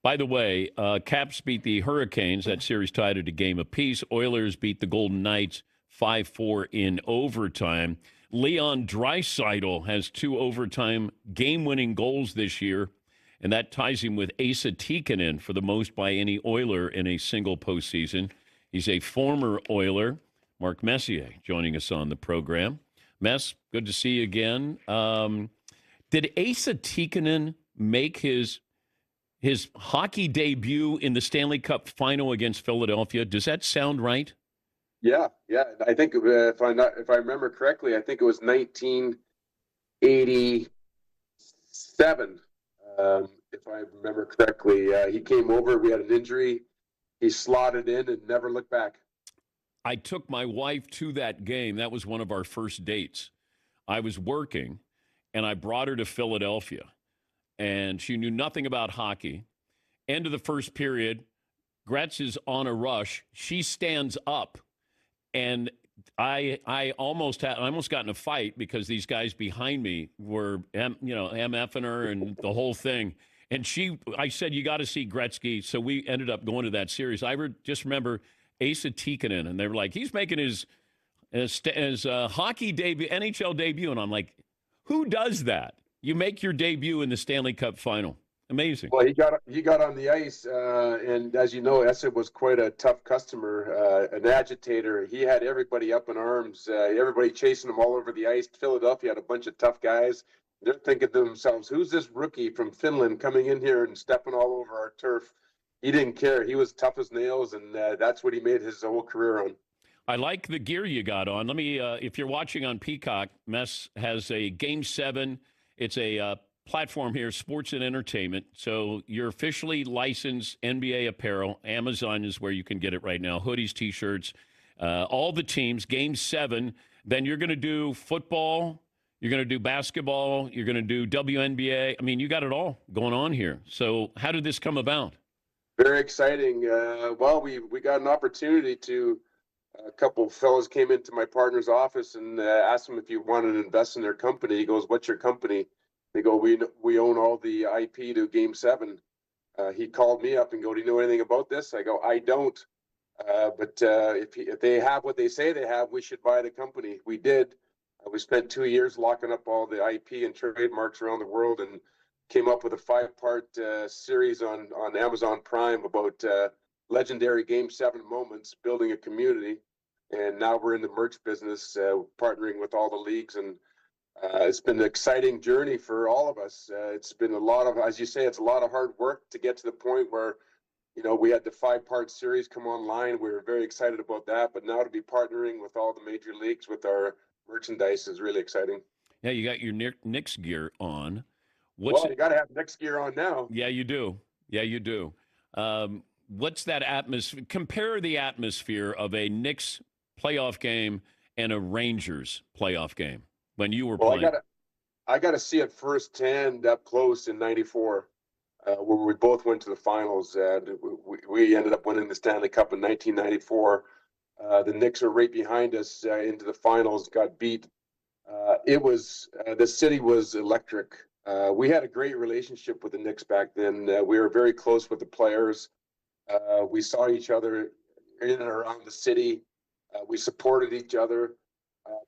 By the way, Caps beat the Hurricanes. That series tied at a game apiece. Oilers beat the Golden Knights 5-4 in overtime. Leon Draisaitl has 2 overtime game-winning goals this year, and that ties him with Asena Tikkinen for the most by any Oiler in a single postseason. He's a former Oiler. Mark Messier joining us on the program. Mess, good to see you again. Did Asena Tikkinen make his hockey debut in the Stanley Cup final against Philadelphia? Does that sound right? Yeah. I think if I remember correctly, I think it was 1987. If I remember correctly, he came over. We had an injury. He slotted in and never looked back. I took my wife to that game. That was one of our first dates. I was working, and I brought her to Philadelphia, and she knew nothing about hockey. End of the first period, Gretz is on a rush. She stands up, and I almost got in a fight because these guys behind me were MFing her and the whole thing. And I said, you got to see Gretzky. So we ended up going to that series. Just remember Asena Tikkinen, and they were like, he's making his hockey debut, NHL debut. And I'm like, who does that? You make your debut in the Stanley Cup final. Amazing. Well, he got on the ice, and as you know, Essa was quite a tough customer, an agitator. He had everybody up in arms, everybody chasing him all over the ice. Philadelphia had a bunch of tough guys. They're thinking to themselves, who's this rookie from Finland coming in here and stepping all over our turf? He didn't care. He was tough as nails, and that's what he made his whole career on. I like the gear you got on. Let me, if you're watching on Peacock, Mess has a Game 7. It's a platform here, sports and entertainment. So you're officially licensed NBA apparel. Amazon is where you can get it right now. Hoodies, T-shirts, all the teams. Game 7. Then you're going to do football. You're going to do basketball. You're going to do WNBA. I mean, you got it all going on here. So how did this come about? Very exciting. Well, we got an opportunity to. A couple of fellows came into my partner's office and asked him if he wanted to invest in their company. He goes, "What's your company?" They go, "We own all the IP to Game 7." He called me up and go, "Do you know anything about this?" I go, "I don't. But if they have what they say they have, we should buy the company." We did. We spent 2 years locking up all the IP and trademarks around the world and came up with a 5-part series on Amazon Prime about legendary Game 7 moments, building a community. And now we're in the merch business, partnering with all the leagues. And it's been an exciting journey for all of us. It's been a lot of, as you say, it's a lot of hard work to get to the point where, we had the 5-part series come online. We were very excited about that. But now to be partnering with all the major leagues with our merchandise is really exciting. Yeah, you got your Knicks gear on. You got to have Knicks gear on now. Yeah, you do. What's that atmosphere? Compare the atmosphere of a Knicks playoff game and a Rangers playoff game when you were playing. I got to see it firsthand up close in '94, where we both went to the finals. We ended up winning the Stanley Cup in 1994. The Knicks are right behind us into the finals. Got beat. The city was electric. We had a great relationship with the Knicks back then. We were very close with the players. We saw each other in and around the city. We supported each other.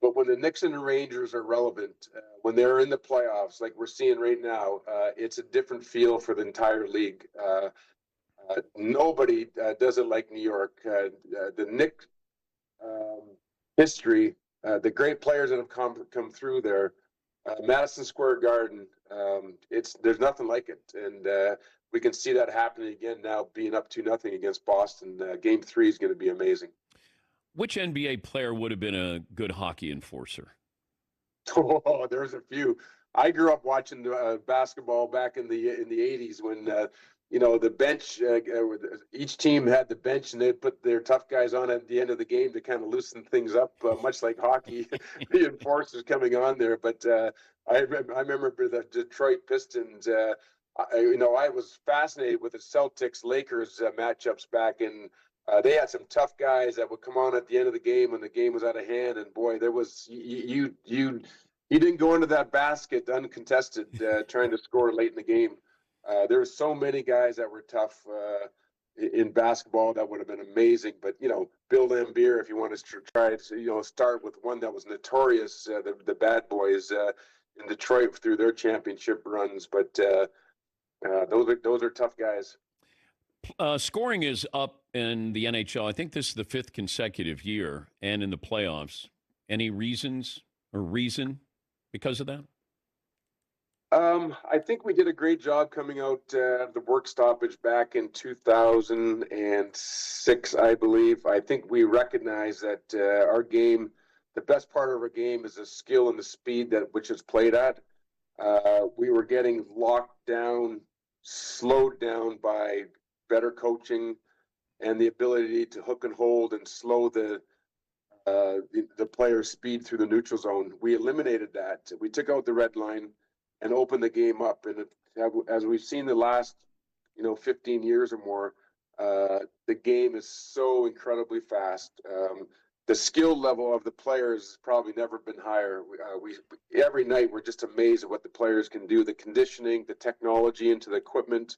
But when the Knicks and the Rangers are relevant, when they're in the playoffs, like we're seeing right now, it's a different feel for the entire league. Nobody does it like New York. The Knicks history, the great players that have come through there, Madison Square Garden, there's nothing like it. And we can see that happening again now, being up 2-0 against Boston. Game 3 is going to be amazing. Which NBA player would have been a good hockey enforcer? Oh, there's a few. I grew up watching basketball back in the 80s when the bench. Each team had the bench, and they'd put their tough guys on at the end of the game to kind of loosen things up, much like hockey. The enforcers coming on there, but I remember the Detroit Pistons. I was fascinated with the Celtics-Lakers matchups back in. They had some tough guys that would come on at the end of the game when the game was out of hand, and boy, there was you didn't go into that basket uncontested trying to score late in the game. There's so many guys that were tough in basketball that would have been amazing. But, Bill Lambier, if you want to try to, start with one that was notorious, the Bad Boys in Detroit through their championship runs. But those are tough guys. Scoring is up in the NHL. I think this is the 5th consecutive year, and in the playoffs. Any reasons or reason because of that? I think we did a great job coming out the work stoppage back in 2006, I believe. I think we recognized that our game, the best part of our game is the skill and the speed that which it's played at. We were getting locked down, slowed down by better coaching and the ability to hook and hold and slow the player's speed through the neutral zone. We eliminated that. We took out the red line and open the game up. And as we've seen the last, 15 years or more, the game is so incredibly fast. The skill level of the players has probably never been higher. We every night we're just amazed at what the players can do. The conditioning, the technology into the equipment.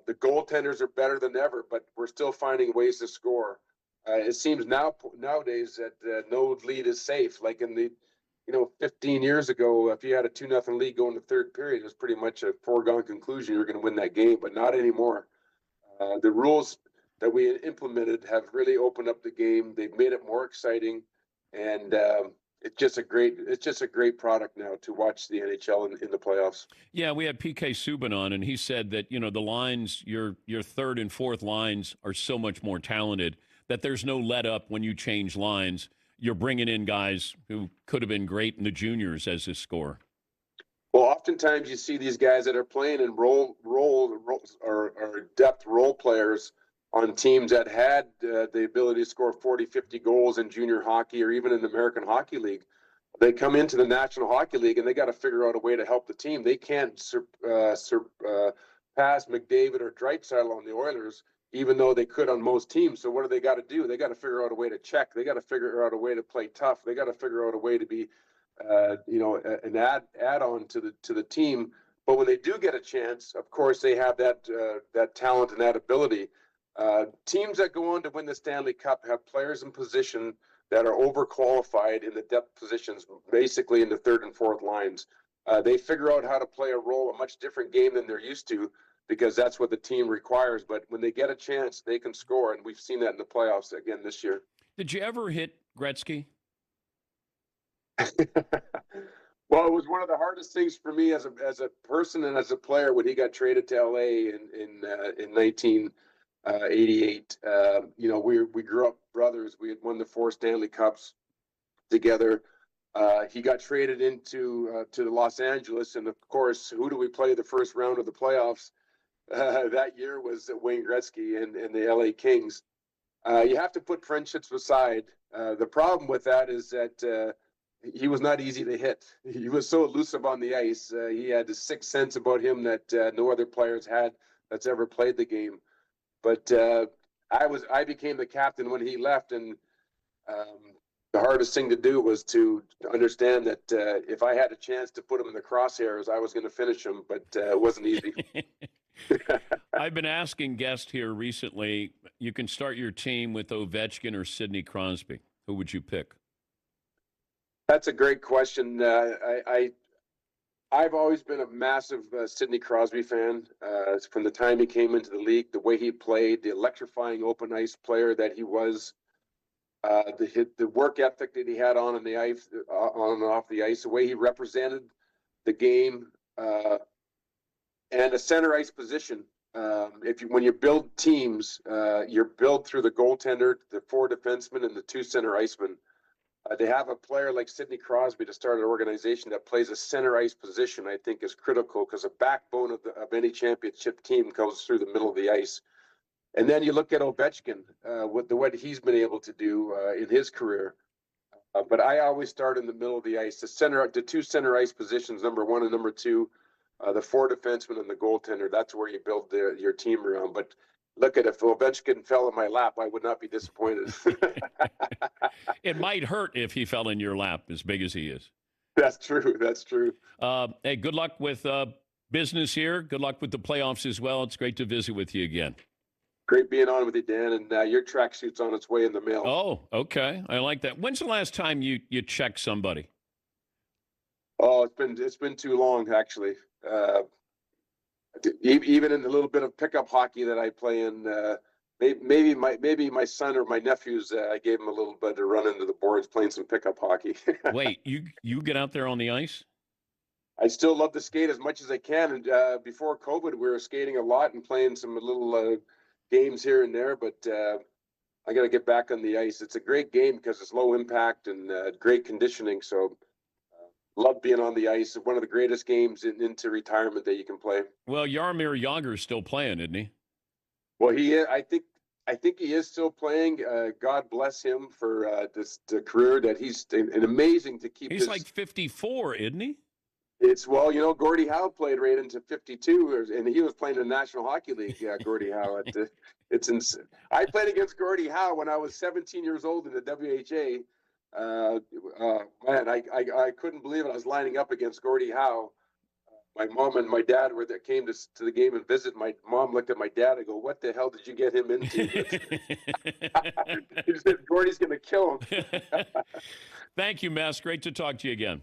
The goaltenders are better than ever, but we're still finding ways to score. It seems nowadays that no lead is safe. Like in the 15 years ago, if you had a 2-0 lead going to third period, it was pretty much a foregone conclusion you're going to win that game, but not anymore. The rules that we implemented have really opened up the game. They've made it more exciting, and it's just a great product now to watch the NHL in the playoffs. Yeah, we had PK Subban on, and he said that the lines, your third and fourth lines, are so much more talented that there's no let up when you change lines. You're bringing in guys who could have been great in the juniors as a scorer. Well, oftentimes you see these guys that are playing in role or depth role players on teams that had the ability to score 40, 50 goals in junior hockey or even in the American Hockey League. They come into the National Hockey League and they got to figure out a way to help the team. They can't pass McDavid or Draisaitl on the Oilers, even though they could on most teams. So what do they got to do? They got to figure out a way to check. They got to figure out a way to play tough. They got to figure out a way to be, an add-on to the team. But when they do get a chance, of course, they have that talent and that ability. Teams that go on to win the Stanley Cup have players in position that are overqualified in the depth positions, basically in the third and fourth lines. They figure out how to play a much different game than they're used to, because that's what the team requires. But when they get a chance, they can score, and we've seen that in the playoffs again this year. Did you ever hit Gretzky? Well, it was one of the hardest things for me as a person and as a player when he got traded to LA in 1988. We grew up brothers. We had won the 4 Stanley Cups together. He got traded to Los Angeles, and of course, who do we play the first round of the playoffs? That year was Wayne Gretzky and the LA Kings. You have to put friendships aside. The problem with that is that he was not easy to hit. He was so elusive on the ice. He had a sixth sense about him that no other players had that's ever played the game. But I became the captain when he left, and the hardest thing to do was to understand that if I had a chance to put him in the crosshairs, I was going to finish him, but it wasn't easy. I've been asking guests here recently, you can start your team with Ovechkin or Sidney Crosby. Who would you pick? That's a great question. I've always been a massive Sidney Crosby fan from the time he came into the league, the way he played, the electrifying open ice player that he was, the work ethic that he had on the ice, on and off the ice, the way he represented the game, and a center ice position. When you build teams, you're built through the goaltender, the 4 defensemen, and the 2 center icemen. To have a player like Sidney Crosby to start an organization that plays a center ice position, I think, is critical, because the backbone of any championship team goes through the middle of the ice. And then you look at Ovechkin, what he's been able to do in his career. But I always start in the middle of the ice. The 2 center ice positions, number 1 and number 2, the 4 defensemen and the goaltender. That's where you build your team around. But look at, if Ovechkin fell in my lap, I would not be disappointed. It might hurt if he fell in your lap, as big as he is. That's true. That's true. Hey, good luck with business here. Good luck with the playoffs as well. It's great to visit with you again. Great being on with you, Dan, and your tracksuit's on its way in the mail. Oh, okay. I like that. When's the last time you checked somebody? Oh, it's been too long, actually. Even in the little bit of pickup hockey that I play in, maybe my son or my nephews, I gave them a little bit to run into the boards playing some pickup hockey. Wait, you get out there on the ice? I still love to skate as much as I can. And before COVID, we were skating a lot and playing some little games here and there. But I got to get back on the ice. It's a great game because it's low impact and great conditioning. So love being on the ice. One of the greatest games into retirement that you can play. Well, Jaromir Jagr's still playing, isn't he? Well, I think he is still playing. God bless him for the career that he's an amazing to keep. He's like 54, isn't he? It's Gordie Howe played right into 52, and he was playing in the National Hockey League. Gordie Howe. It's insane. I played against Gordie Howe when I was 17 years old in the WHA. Man, I couldn't believe it. I was lining up against Gordie Howe. My mom and my dad came to the game and visit. My mom looked at my dad and go, "What the hell did you get him into?" He said, "Gordie's going to kill him." Thank you, Mess. Great to talk to you again.